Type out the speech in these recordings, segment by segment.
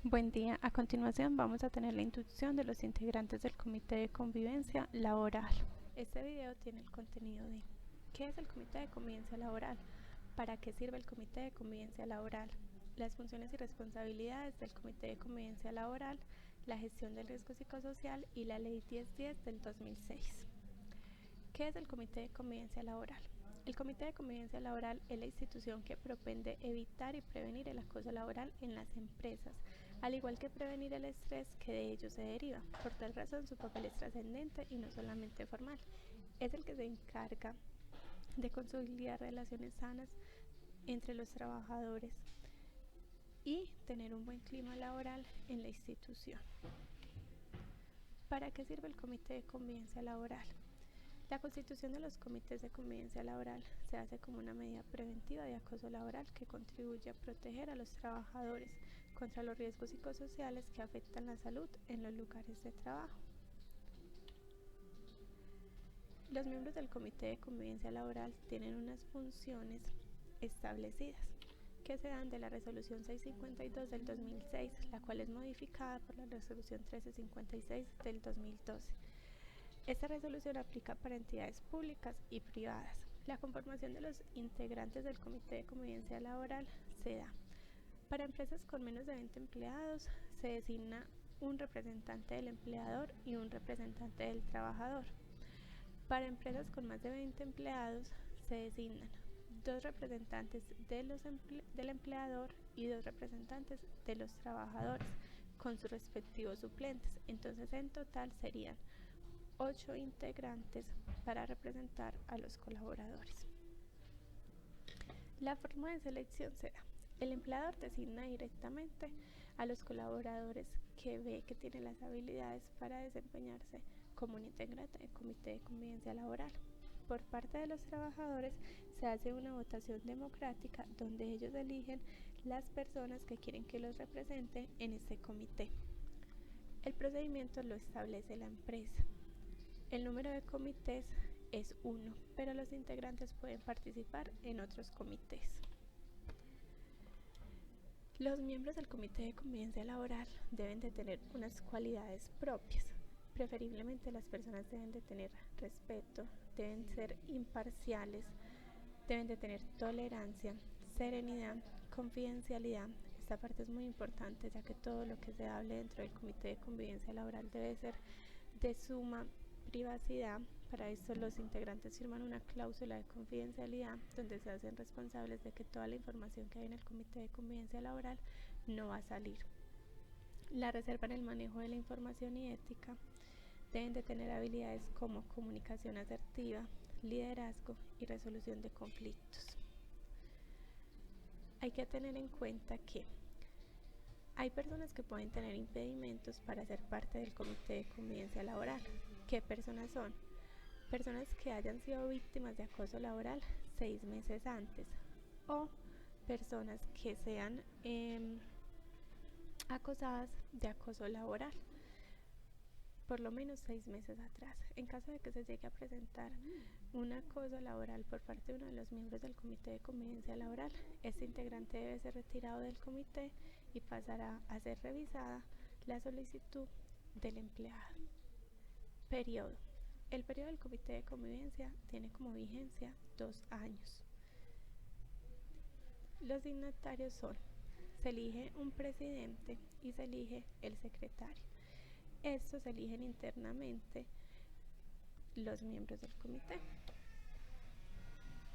Buen día. A continuación vamos a tener la introducción de los integrantes del Comité de Convivencia Laboral. Este video tiene el contenido de ¿qué es el Comité de Convivencia Laboral? ¿Para qué sirve el Comité de Convivencia Laboral? Las funciones y responsabilidades del Comité de Convivencia Laboral, la gestión del riesgo psicosocial y la Ley 1010 del 2006. ¿Qué es el Comité de Convivencia Laboral? El Comité de Convivencia Laboral es la institución que propende evitar y prevenir el acoso laboral en las empresas, al igual que prevenir el estrés que de ello se deriva. Por tal razón, su papel es trascendente y no solamente formal. Es el que se encarga de consolidar relaciones sanas entre los trabajadores y tener un buen clima laboral en la institución. ¿Para qué sirve el Comité de Convivencia Laboral? La constitución de los comités de convivencia laboral se hace como una medida preventiva de acoso laboral que contribuye a proteger a los trabajadores contra los riesgos psicosociales que afectan la salud en los lugares de trabajo. Los miembros del comité de convivencia laboral tienen unas funciones establecidas que se dan de la resolución 652 del 2006, la cual es modificada por la resolución 1356 del 2012. Esta resolución aplica para entidades públicas y privadas. La conformación de los integrantes del Comité de Convivencia Laboral se da. Para empresas con menos de 20 empleados se designa un representante del empleador y un representante del trabajador. Para empresas con más de 20 empleados se designan dos representantes del empleador y dos representantes de los trabajadores con sus respectivos suplentes. Entonces, en total serían 8 integrantes para representar a los colaboradores. La forma de selección será: el empleador designa directamente a los colaboradores que ve que tienen las habilidades para desempeñarse como un integrante del Comité de Convivencia Laboral. Por parte de los trabajadores se hace una votación democrática donde ellos eligen las personas que quieren que los representen en este comité. El procedimiento lo establece la empresa. El número de comités es 1, pero los integrantes pueden participar en otros comités. Los miembros del Comité de Convivencia Laboral deben de tener unas cualidades propias. Preferiblemente las personas deben de tener respeto, deben ser imparciales, deben de tener tolerancia, serenidad, confidencialidad. Esta parte es muy importante, ya que todo lo que se hable dentro del Comité de Convivencia Laboral debe ser de suma privacidad. Para esto los integrantes firman una cláusula de confidencialidad donde se hacen responsables de que toda la información que hay en el Comité de Convivencia Laboral no va a salir. La reserva en el manejo de la información y ética. Deben de tener habilidades como comunicación asertiva, liderazgo y resolución de conflictos. Hay que tener en cuenta que hay personas que pueden tener impedimentos para ser parte del Comité de Convivencia Laboral. ¿Qué personas son? Personas que hayan sido víctimas de acoso laboral 6 meses antes, o personas que sean acosadas de acoso laboral por lo menos 6 meses atrás. En caso de que se llegue a presentar un acoso laboral por parte de uno de los miembros del Comité de Convivencia Laboral, este integrante debe ser retirado del comité y pasará a ser revisada la solicitud del empleado. Periodo. El periodo del Comité de Convivencia tiene como vigencia 2 años. Los dignatarios son: se elige un presidente y se elige el secretario. Estos se eligen internamente los miembros del comité.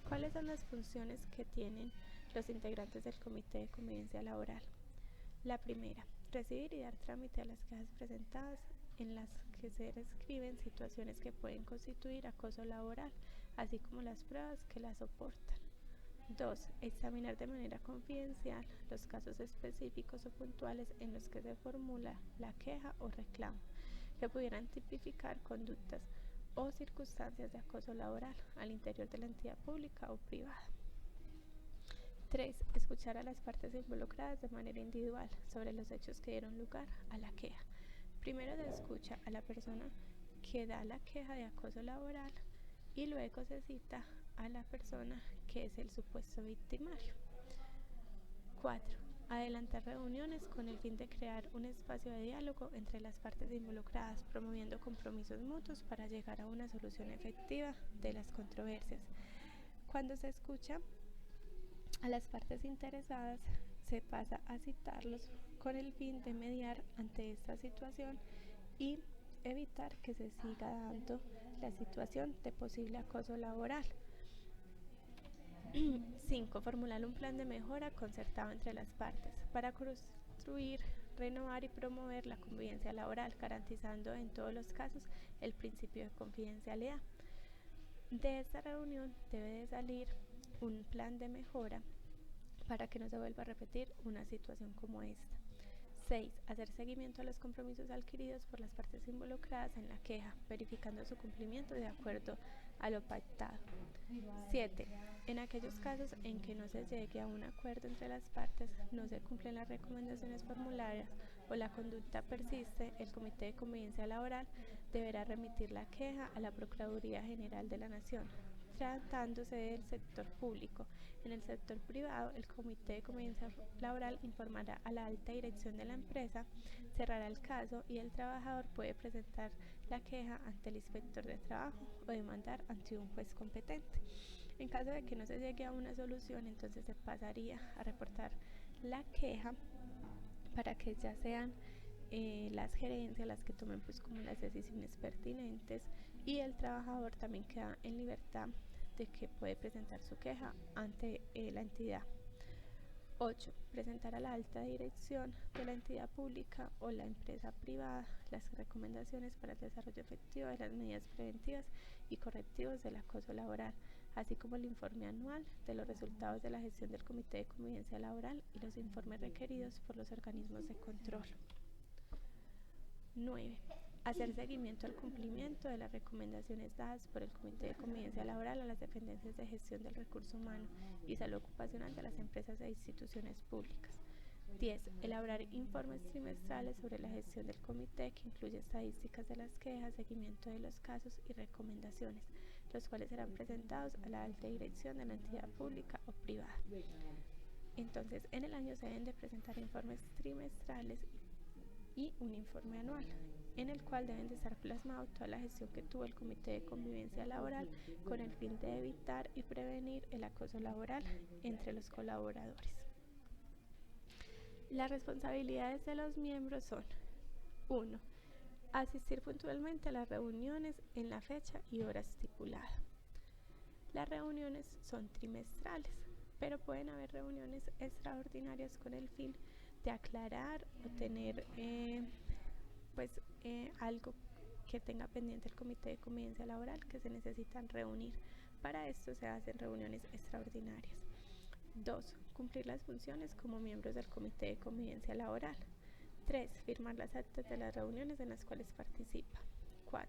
¿Cuáles son las funciones que tienen los integrantes del Comité de Convivencia Laboral? La primera, recibir y dar trámite a las quejas presentadas en las que se describen situaciones que pueden constituir acoso laboral, así como las pruebas que las soportan. 2. Examinar de manera confidencial los casos específicos o puntuales en los que se formula la queja o reclamo, que pudieran tipificar conductas o circunstancias de acoso laboral al interior de la entidad pública o privada. 3. Escuchar a las partes involucradas de manera individual sobre los hechos que dieron lugar a la queja. Primero se escucha a la persona que da la queja de acoso laboral y luego se cita a la persona que es el supuesto victimario. 4. Adelantar reuniones con el fin de crear un espacio de diálogo entre las partes involucradas, promoviendo compromisos mutuos para llegar a una solución efectiva de las controversias. Cuando se escucha a las partes interesadas, se pasa a citarlos con el fin de mediar ante esta situación y evitar que se siga dando la situación de posible acoso laboral. 5. Formular un plan de mejora concertado entre las partes para construir, renovar y promover la convivencia laboral, garantizando en todos los casos el principio de confidencialidad. De esta reunión debe de salir un plan de mejora para que no se vuelva a repetir una situación como esta. 6. Hacer seguimiento a los compromisos adquiridos por las partes involucradas en la queja, verificando su cumplimiento de acuerdo a lo pactado. 7. En aquellos casos en que no se llegue a un acuerdo entre las partes, no se cumplen las recomendaciones formuladas o la conducta persiste, el Comité de Convivencia Laboral deberá remitir la queja a la Procuraduría General de la Nación. Tratándose del sector público, en el sector privado, el Comité de Convivencia Laboral informará a la alta dirección de la empresa, cerrará el caso y el trabajador puede presentar la queja ante el inspector de trabajo o demandar ante un juez competente. En caso de que no se llegue a una solución, entonces se pasaría a reportar la queja para que ya sean las gerencias las que tomen pues como las decisiones pertinentes, y el trabajador también queda en libertad de que puede presentar su queja ante la entidad. 8. Presentar a la alta dirección de la entidad pública o la empresa privada las recomendaciones para el desarrollo efectivo de las medidas preventivas y correctivos del acoso laboral, así como el informe anual de los resultados de la gestión del Comité de Convivencia Laboral y los informes requeridos por los organismos de control. 9. Hacer seguimiento al cumplimiento de las recomendaciones dadas por el Comité de Convivencia Laboral a las dependencias de gestión del recurso humano y salud ocupacional de las empresas e instituciones públicas. 10. Elaborar informes trimestrales sobre la gestión del comité que incluye estadísticas de las quejas, seguimiento de los casos y recomendaciones, los cuales serán presentados a la alta dirección de la entidad pública o privada. Entonces, en el año se deben de presentar informes trimestrales y un informe anual, en el cual deben de estar plasmado toda la gestión que tuvo el Comité de Convivencia Laboral con el fin de evitar y prevenir el acoso laboral entre los colaboradores. Las responsabilidades de los miembros son: 1. Asistir puntualmente a las reuniones en la fecha y hora estipulada. Las reuniones son trimestrales, pero pueden haber reuniones extraordinarias con el fin de aclarar o tener algo que tenga pendiente el Comité de Convivencia Laboral que se necesitan reunir. Para esto se hacen reuniones extraordinarias. 2. Cumplir las funciones como miembros del Comité de Convivencia Laboral. 3. Firmar las actas de las reuniones en las cuales participa. 4.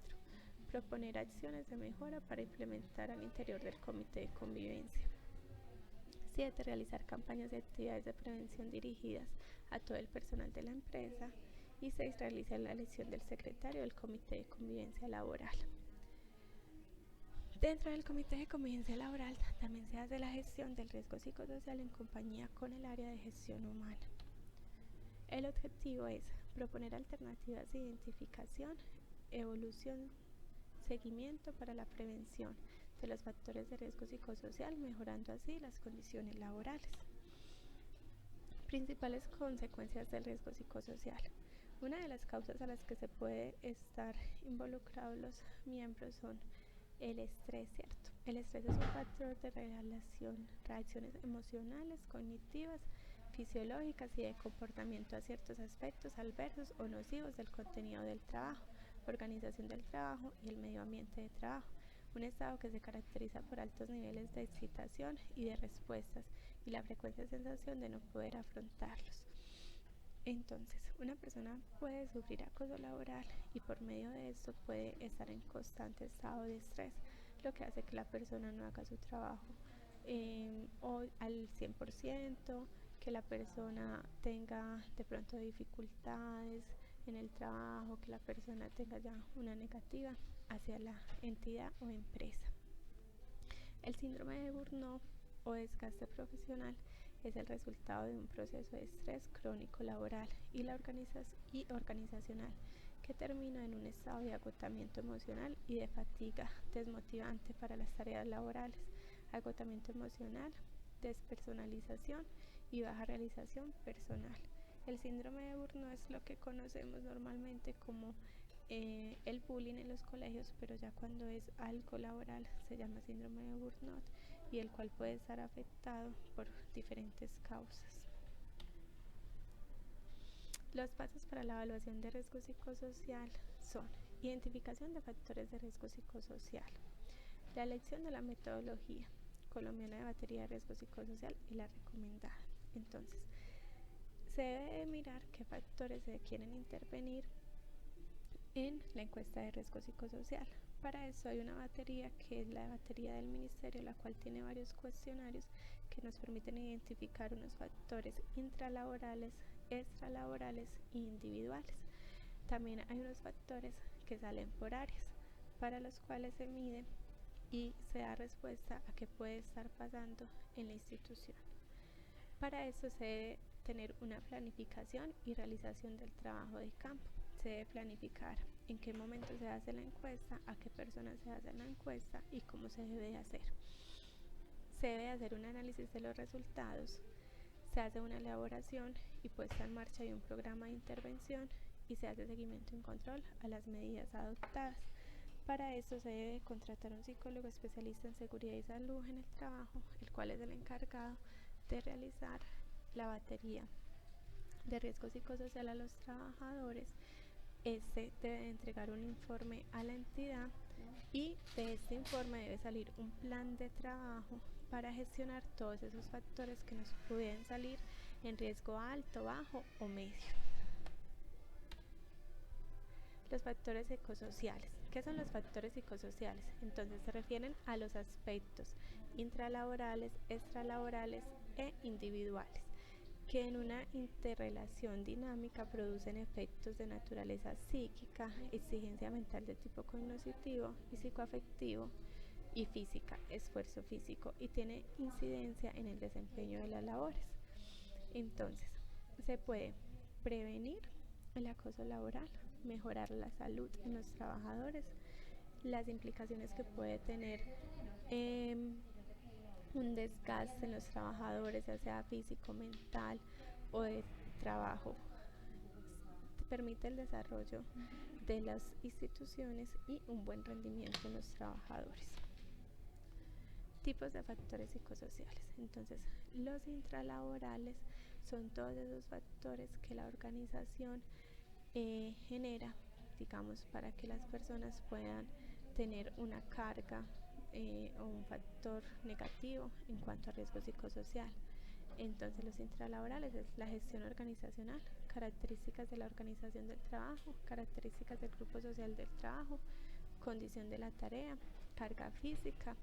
Proponer acciones de mejora para implementar al interior del Comité de Convivencia. 7. Realizar campañas y actividades de prevención dirigidas a todo el personal de la empresa. Y 6. Realizar la elección del secretario del Comité de Convivencia Laboral. Dentro del Comité de Convivencia Laboral también se hace la gestión del riesgo psicosocial en compañía con el área de gestión humana. El objetivo es proponer alternativas de identificación, evolución, seguimiento para la prevención de los factores de riesgo psicosocial, mejorando así las condiciones laborales. Principales consecuencias del riesgo psicosocial. Una de las causas a las que se puede estar involucrados los miembros son el estrés, ¿cierto? El estrés es un factor de reacciones emocionales, cognitivas, fisiológicas y de comportamiento a ciertos aspectos adversos o nocivos del contenido del trabajo, organización del trabajo y el medio ambiente de trabajo. Un estado que se caracteriza por altos niveles de excitación y de respuestas y la frecuente sensación de no poder afrontarlos. Entonces, una persona puede sufrir acoso laboral y por medio de esto puede estar en constante estado de estrés, lo que hace que la persona no haga su trabajo al 100%, que la persona tenga de pronto dificultades en el trabajo, que la persona tenga ya una negativa hacia la entidad o empresa. El síndrome de burnout o desgaste profesional es el resultado de un proceso de estrés crónico laboral y organizacional que termina en un estado de agotamiento emocional y de fatiga desmotivante para las tareas laborales, agotamiento emocional, despersonalización y baja realización personal. El síndrome de Burnout es lo que conocemos normalmente como el bullying en los colegios, pero ya cuando es algo laboral se llama síndrome de Burnout, y el cual puede estar afectado por diferentes causas. Los pasos para la evaluación de riesgo psicosocial son: identificación de factores de riesgo psicosocial, la elección de la metodología colombiana de batería de riesgo psicosocial y la recomendada. Entonces, se debe mirar qué factores se quieren intervenir en la encuesta de riesgo psicosocial. Para eso hay una batería que es la batería del ministerio, la cual tiene varios cuestionarios que nos permiten identificar unos factores intralaborales, extralaborales e individuales. También hay unos factores que salen por áreas, para los cuales se mide y se da respuesta a qué puede estar pasando en la institución. Para eso se debe tener una planificación y realización del trabajo de campo. Se debe planificar en qué momento se hace la encuesta, a qué personas se hace la encuesta y cómo se debe hacer. Se debe hacer un análisis de los resultados, se hace una elaboración y puesta en marcha de un programa de intervención y se hace seguimiento y control a las medidas adoptadas. Para eso se debe contratar un psicólogo especialista en seguridad y salud en el trabajo, el cual es el encargado de realizar la batería de riesgo psicosocial a los trabajadores. Este debe entregar un informe a la entidad y de este informe debe salir un plan de trabajo para gestionar todos esos factores que nos pueden salir en riesgo alto, bajo o medio. Los factores psicosociales. ¿Qué son los factores psicosociales? Entonces se refieren a los aspectos intralaborales, extralaborales e individuales, que en una interrelación dinámica producen efectos de naturaleza psíquica, exigencia mental de tipo cognitivo y psicoafectivo y física, esfuerzo físico, y tiene incidencia en el desempeño de las labores. Entonces, se puede prevenir el acoso laboral, mejorar la salud en los trabajadores, las implicaciones que puede tener un desgaste en los trabajadores, ya sea físico, mental o de trabajo. Permite el desarrollo de las instituciones y un buen rendimiento en los trabajadores. Tipos de factores psicosociales. Entonces, los intralaborales son todos esos factores que la organización genera, digamos, para que las personas puedan tener una carga o un factor negativo en cuanto a riesgo psicosocial. Entonces, los intralaborales es la gestión organizacional, características de la organización del trabajo, características del grupo social del trabajo, condición de la tarea, carga física,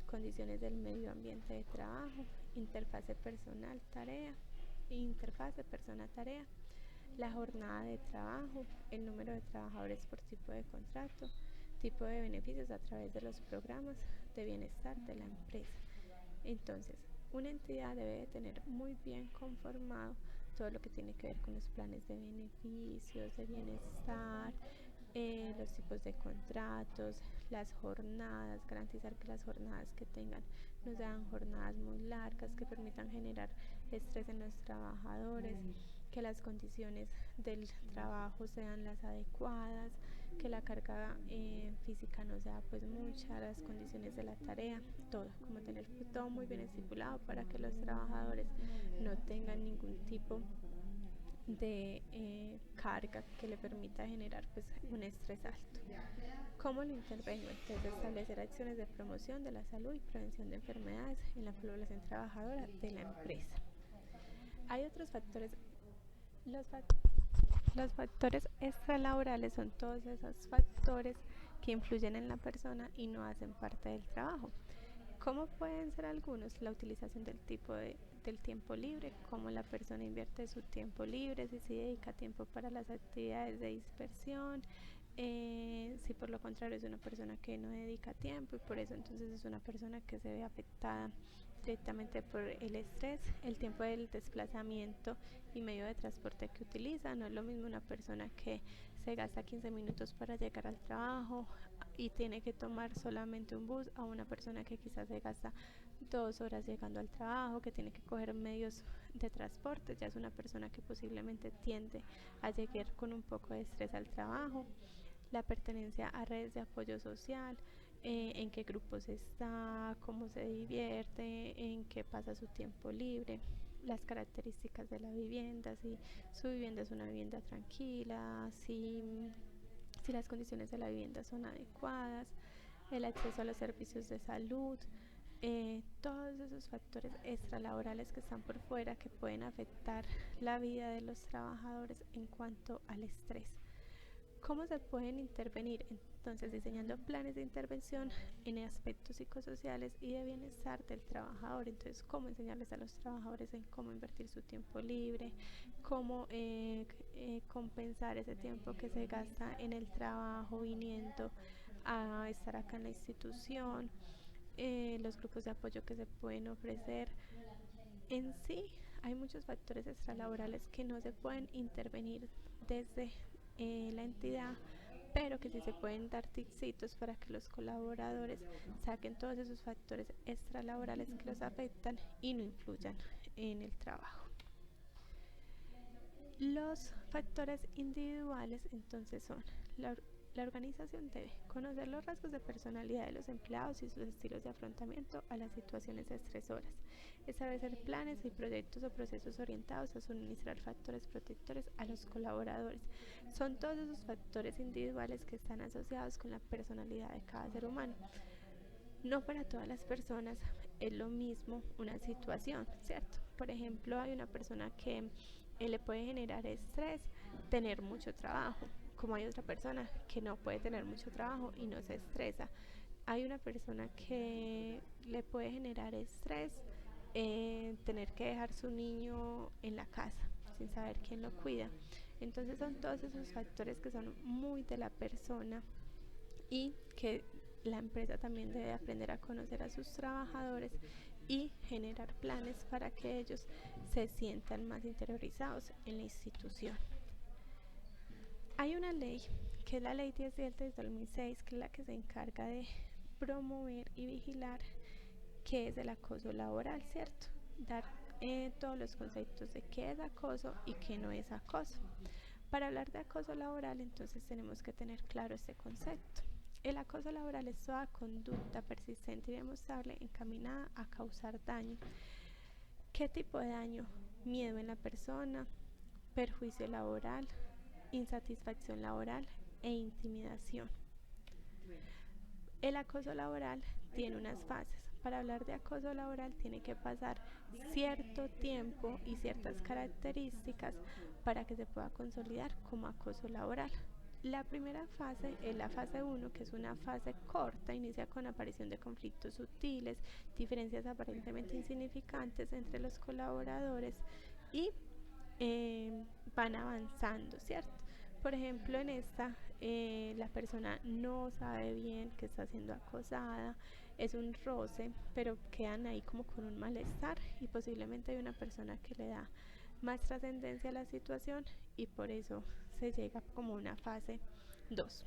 condiciones del medio ambiente de trabajo, interfase personal-tarea, interfase persona-tarea, la jornada de trabajo, el número de trabajadores por tipo de contrato, tipo de beneficios a través de los programas de bienestar de la empresa. Entonces, una entidad debe de tener muy bien conformado todo lo que tiene que ver con los planes de beneficios, de bienestar, los tipos de contratos, las jornadas, garantizar que las jornadas que tengan no sean jornadas muy largas, que permitan generar estrés en los trabajadores, que las condiciones del trabajo sean las adecuadas, que la carga física no sea pues mucha, las condiciones de la tarea, todo, como tener todo muy bien estipulado para que los trabajadores no tengan ningún tipo de carga que le permita generar pues un estrés alto. ¿Cómo lo intervengo? Entonces, establecer acciones de promoción de la salud y prevención de enfermedades en la población trabajadora de la empresa. Hay otros factores. Los factores extralaborales son todos esos factores que influyen en la persona y no hacen parte del trabajo. ¿Cómo pueden ser algunos? La utilización del tiempo libre, cómo la persona invierte su tiempo libre, si dedica tiempo para las actividades de dispersión, si por lo contrario es una persona que no dedica tiempo y por eso entonces es una persona que se ve afectada directamente por el estrés, el tiempo del desplazamiento y medio de transporte que utiliza. No es lo mismo una persona que se gasta 15 minutos para llegar al trabajo y tiene que tomar solamente un bus, a una persona que quizás se gasta 2 horas llegando al trabajo, que tiene que coger medios de transporte. Ya es una persona que posiblemente tiende a llegar con un poco de estrés al trabajo. La pertenencia a redes de apoyo social, en qué grupos está, cómo se divierte, en qué pasa su tiempo libre, las características de la vivienda, si su vivienda es una vivienda tranquila, si las condiciones de la vivienda son adecuadas, el acceso a los servicios de salud, todos esos factores extralaborales que están por fuera que pueden afectar la vida de los trabajadores en cuanto al estrés. ¿Cómo se pueden intervenir? Entonces, diseñando planes de intervención en aspectos psicosociales y de bienestar del trabajador. Entonces, cómo enseñarles a los trabajadores en cómo invertir su tiempo libre, cómo compensar ese tiempo que se gasta en el trabajo viniendo a estar acá en la institución, los grupos de apoyo que se pueden ofrecer. En sí, hay muchos factores extralaborales que no se pueden intervenir desde la entidad, pero que sí se pueden dar tipsitos para que los colaboradores saquen todos esos factores extralaborales que los afectan y no influyan en el trabajo. Los factores individuales entonces son la organización debe conocer los rasgos de personalidad de los empleados y sus estilos de afrontamiento a las situaciones estresoras, establecer planes y proyectos o procesos orientados a suministrar factores protectores a los colaboradores. Son todos esos factores individuales que están asociados con la personalidad de cada ser humano. No para todas las personas es lo mismo una situación, ¿cierto? Por ejemplo, hay una persona que le puede generar estrés tener mucho trabajo, como hay otra persona que no puede tener mucho trabajo y no se estresa. Hay una persona que le puede generar estrés tener que dejar su niño en la casa sin saber quién lo cuida. Entonces son todos esos factores que son muy de la persona y que la empresa también debe aprender a conocer a sus trabajadores y generar planes para que ellos se sientan más interiorizados en la institución. Hay una ley, que es la ley 1010 del 2006, que es la que se encarga de promover y vigilar qué es el acoso laboral, ¿cierto? Dar todos los conceptos de qué es acoso y qué no es acoso. Para hablar de acoso laboral, entonces tenemos que tener claro este concepto. El acoso laboral es toda conducta persistente y demostrable encaminada a causar daño. ¿Qué tipo de daño? Miedo en la persona, perjuicio laboral, insatisfacción laboral e intimidación. El acoso laboral tiene unas fases. Para hablar de acoso laboral tiene que pasar cierto tiempo y ciertas características para que se pueda consolidar como acoso laboral. La primera fase es la fase 1, que es una fase corta, inicia con aparición de conflictos sutiles, diferencias aparentemente insignificantes entre los colaboradores y van avanzando, ¿cierto? Por ejemplo, en esta, la persona no sabe bien que está siendo acosada, es un roce, pero quedan ahí como con un malestar y posiblemente hay una persona que le da más trascendencia a la situación y por eso se llega como una fase 2.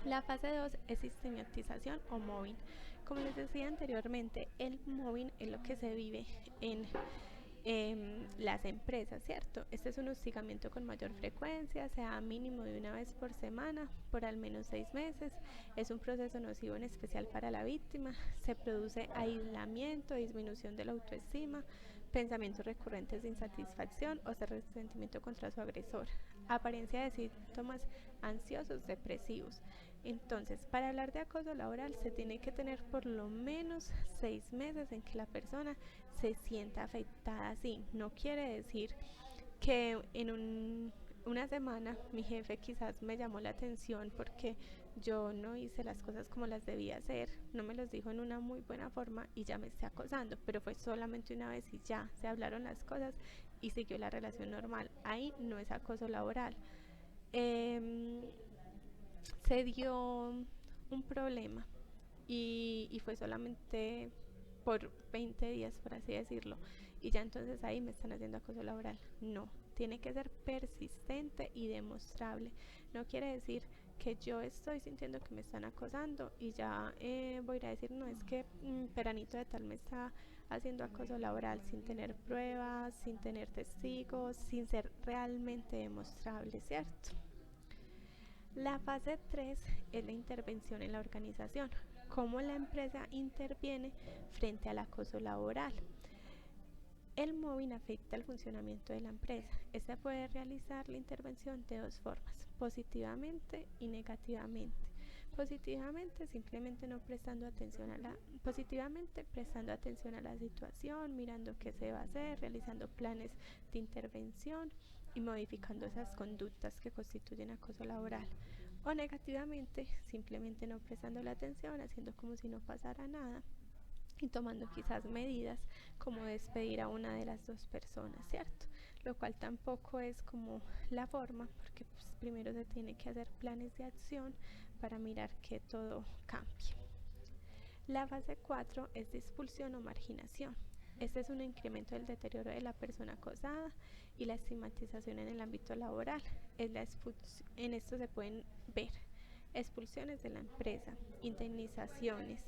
La fase 2 es sistematización o mobbing. Como les decía anteriormente, el mobbing es lo que se vive en las empresas, ¿cierto? Este es un hostigamiento con mayor frecuencia, se da mínimo de una vez por semana, por al menos 6 meses. Es un proceso nocivo en especial para la víctima. Se produce aislamiento, disminución de la autoestima, pensamientos recurrentes de insatisfacción o de resentimiento contra su agresor, apariencia de síntomas ansiosos, depresivos. Entonces, para hablar de acoso laboral se tiene que tener por lo menos 6 meses en que la persona se sienta afectada así. No quiere decir que en una semana mi jefe quizás me llamó la atención porque yo no hice las cosas como las debía hacer, no me los dijo en una muy buena forma y ya me está acosando, pero fue solamente una vez y ya se hablaron las cosas y siguió la relación normal. Ahí no es acoso laboral. Se dio un problema y fue solamente por 20 días, por así decirlo, y ya entonces ahí me están haciendo acoso laboral. No, tiene que ser persistente y demostrable. No quiere decir que yo estoy sintiendo que me están acosando y ya voy a ir a decir, no, es que Peranito de tal me está haciendo acoso laboral sin tener pruebas, sin tener testigos, sin ser realmente demostrable, ¿cierto? La fase 3 es la intervención en la organización. Cómo la empresa interviene frente al acoso laboral. El mobbing afecta el funcionamiento de la empresa. Esta puede realizar la intervención de dos formas, positivamente y negativamente. Positivamente, simplemente no prestando atención prestando atención a la situación, mirando qué se va a hacer, realizando planes de intervención y modificando esas conductas que constituyen acoso laboral. O negativamente, simplemente no prestando la atención, haciendo como si no pasara nada y tomando quizás medidas como despedir a una de las dos personas, ¿cierto? Lo cual tampoco es como la forma, porque pues, primero se tiene que hacer planes de acción para mirar que todo cambie. La fase 4 es de expulsión o marginación. Este es un incremento del deterioro de la persona acosada y la estigmatización en el ámbito laboral. En esto se pueden ver expulsiones de la empresa, indemnizaciones,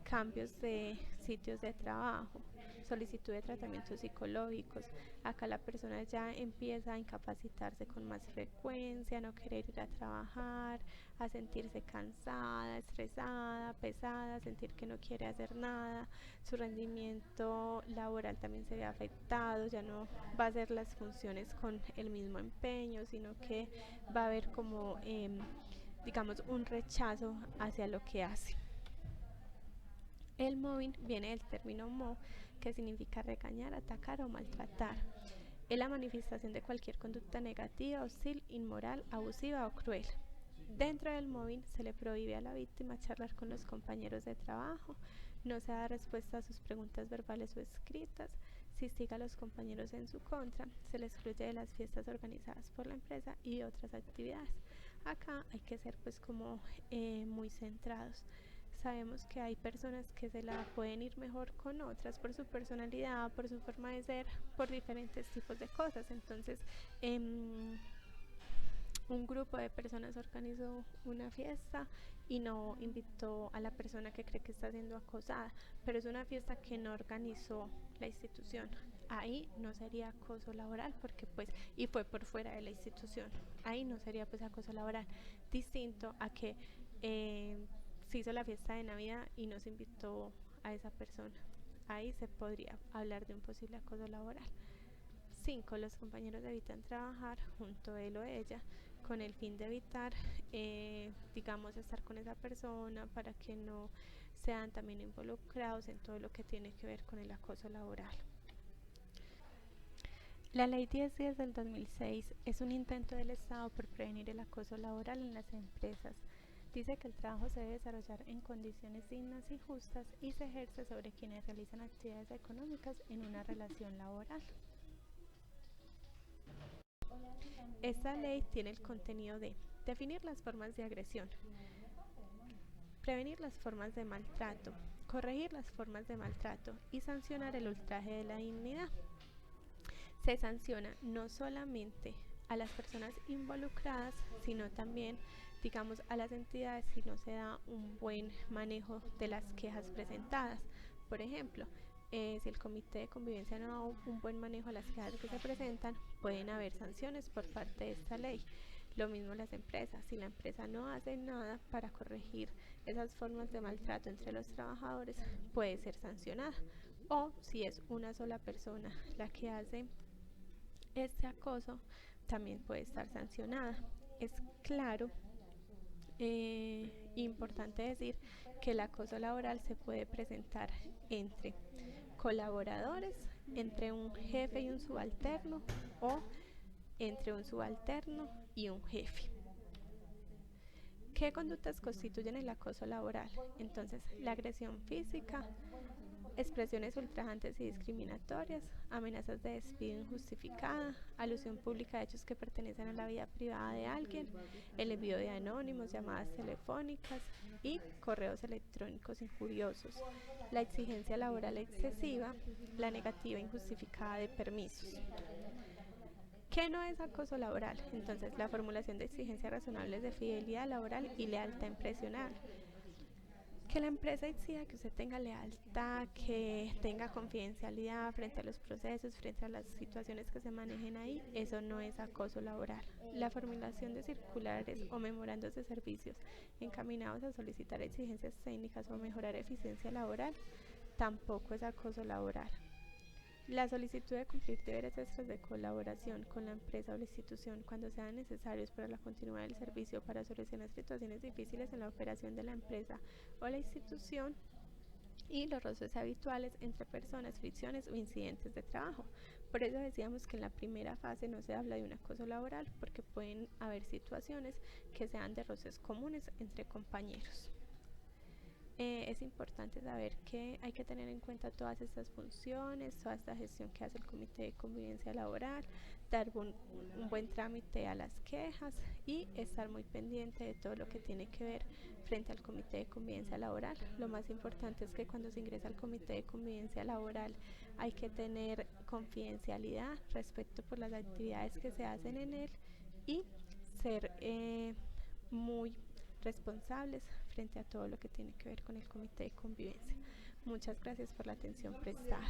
cambios de sitios de trabajo, solicitud de tratamientos psicológicos. Acá la persona ya empieza a incapacitarse con más frecuencia, a no querer ir a trabajar, a sentirse cansada, estresada, pesada, a sentir que no quiere hacer nada. Su rendimiento laboral también se ve afectado, ya no va a hacer las funciones con el mismo empeño, sino que va a haber como digamos un rechazo hacia lo que hace. El mobbing viene del término mo, que significa regañar, atacar o maltratar. Es la manifestación de cualquier conducta negativa, hostil, inmoral, abusiva o cruel. Dentro del mobbing se le prohíbe a la víctima charlar con los compañeros de trabajo, no se da respuesta a sus preguntas verbales o escritas, se instiga a los compañeros en su contra, se les excluye de las fiestas organizadas por la empresa y otras actividades. Acá hay que ser pues como muy centrados. Sabemos que hay personas que se la pueden ir mejor con otras por su personalidad, por su forma de ser, por diferentes tipos de cosas. Entonces, un grupo de personas organizó una fiesta y no invitó a la persona que cree que está siendo acosada, pero es una fiesta que no organizó la institución. Ahí no sería acoso laboral porque pues y fue por fuera de la institución. Ahí no sería pues acoso laboral, distinto a que se hizo la fiesta de Navidad y no se invitó a esa persona. Ahí se podría hablar de un posible acoso laboral. 5. Los compañeros evitan trabajar junto a él o ella con el fin de evitar, digamos, estar con esa persona para que no sean también involucrados en todo lo que tiene que ver con el acoso laboral. La Ley 1010 del 2006 es un intento del Estado por prevenir el acoso laboral en las empresas. Dice que el trabajo se debe desarrollar en condiciones dignas y justas y se ejerce sobre quienes realizan actividades económicas en una relación laboral. Esta ley tiene el contenido de definir las formas de agresión, prevenir las formas de maltrato, corregir las formas de maltrato y sancionar el ultraje de la dignidad. Se sanciona no solamente a las personas involucradas, sino también, digamos, a las entidades si no se da un buen manejo de las quejas presentadas. Por ejemplo, si el comité de convivencia no da un buen manejo a las quejas que se presentan, pueden haber sanciones por parte de esta ley. Lo mismo las empresas, si la empresa no hace nada para corregir esas formas de maltrato entre los trabajadores, puede ser sancionada. O si es una sola persona la que hace este acoso, también puede estar sancionada. Es claro, importante decir que el acoso laboral se puede presentar entre colaboradores, entre un jefe y un subalterno o entre un subalterno y un jefe. ¿Qué conductas constituyen el acoso laboral? Entonces, la agresión física, expresiones ultrajantes y discriminatorias, amenazas de despido injustificada, alusión pública a hechos que pertenecen a la vida privada de alguien, el envío de anónimos, llamadas telefónicas y correos electrónicos injuriosos, la exigencia laboral excesiva, la negativa injustificada de permisos. ¿Qué no es acoso laboral? Entonces, la formulación de exigencias razonables de fidelidad laboral y lealtad empresarial. Que la empresa exija que usted tenga lealtad, que tenga confidencialidad frente a los procesos, frente a las situaciones que se manejen ahí, eso no es acoso laboral. La formulación de circulares o memorandos de servicios encaminados a solicitar exigencias técnicas o mejorar eficiencia laboral tampoco es acoso laboral. La solicitud de cumplir deberes extras de colaboración con la empresa o la institución cuando sean necesarios para la continuidad del servicio para solucionar situaciones difíciles en la operación de la empresa o la institución y los roces habituales entre personas, fricciones o incidentes de trabajo. Por eso decíamos que en la primera fase no se habla de un acoso laboral porque pueden haber situaciones que sean de roces comunes entre compañeros. Es importante saber que hay que tener en cuenta todas estas funciones, toda esta gestión que hace el Comité de Convivencia Laboral, dar un buen trámite a las quejas y estar muy pendiente de todo lo que tiene que ver frente al Comité de Convivencia Laboral. Lo más importante es que cuando se ingresa al Comité de Convivencia Laboral hay que tener confidencialidad respecto por las actividades que se hacen en él y ser muy responsables frente a todo lo que tiene que ver con el Comité de Convivencia. Muchas gracias por la atención prestada.